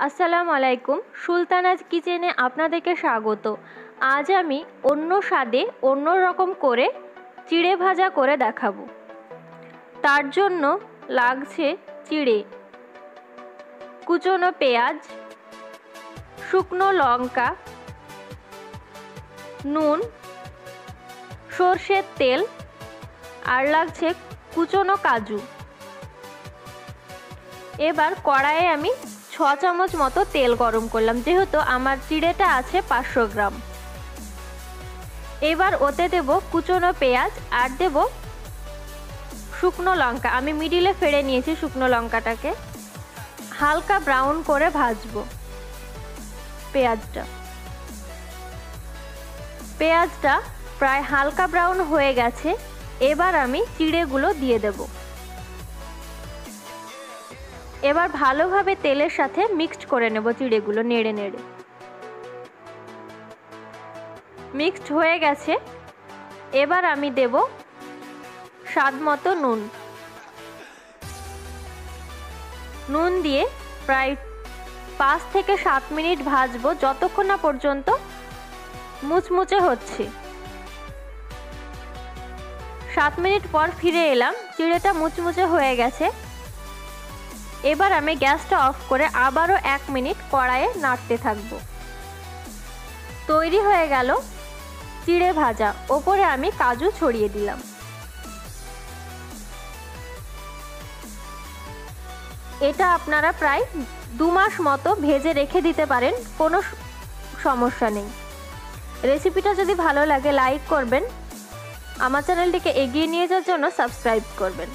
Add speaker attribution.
Speaker 1: আসসালামু আলাইকুম, সুলতানাজ কিচেনে আপনাদেরকে স্বাগত। আজ আমি অন্য স্বাদে অন্য রকম করে চিড়ে ভাজা করে দেখাবো। তার জন্য লাগছে চিড়ে, কুচনো পেঁয়াজ, শুকনো লঙ্কা, নুন, সর্ষের তেল আর লাগছে কুচনো কাজু। এবার কড়াইয়ে আমি 6 চামচ মতো তেল গরম করলাম, যেহেতু আমার চিড়েটা আছে 500 গ্রাম। এবার ওতে দেব কুচনো পেঁয়াজ আর দেব শুকনো লঙ্কা। আমি মিডিলে ফেড়ে নিয়েছি শুকনো লঙ্কাটাকে। হালকা ব্রাউন করে ভাজবো পেঁয়াজটা প্রায় হালকা ব্রাউন হয়ে গেছে। এবার আমি চিড়েগুলো দিয়ে দেব। এবার ভালোভাবে তেলের সাথে মিক্সড করে নেব চিড়েগুলো, নেড়ে নেড়ে। মিক্সড হয়ে গেছে। এবার আমি দেব স্বাদ মতো নুন দিয়ে প্রায় 5 থেকে 7 মিনিট ভাজবো, যতক্ষণ না পর্যন্ত মুচমুচে হচ্ছে। 7 মিনিট পর ফিরে এলাম, চিড়েটা মুচমুচে হয়ে গেছে। এবার আমি গ্যাসটা অফ করে আবারও 1 মিনিট কড়াইয়ে নাড়তে থাকবো। তৈরি হয়ে গেল চিড়ে ভাজা। ওপরে আমি কাজু ছড়িয়ে দিলাম। এটা আপনারা প্রায় 2 মাস মতো ভেজে রেখে দিতে পারেন, কোনো সমস্যা নেই। রেসিপিটা যদি ভালো লাগে লাইক করবেন, আমার চ্যানেলটিকে এগিয়ে নিয়ে যাওয়ার জন্য সাবস্ক্রাইব করবেন।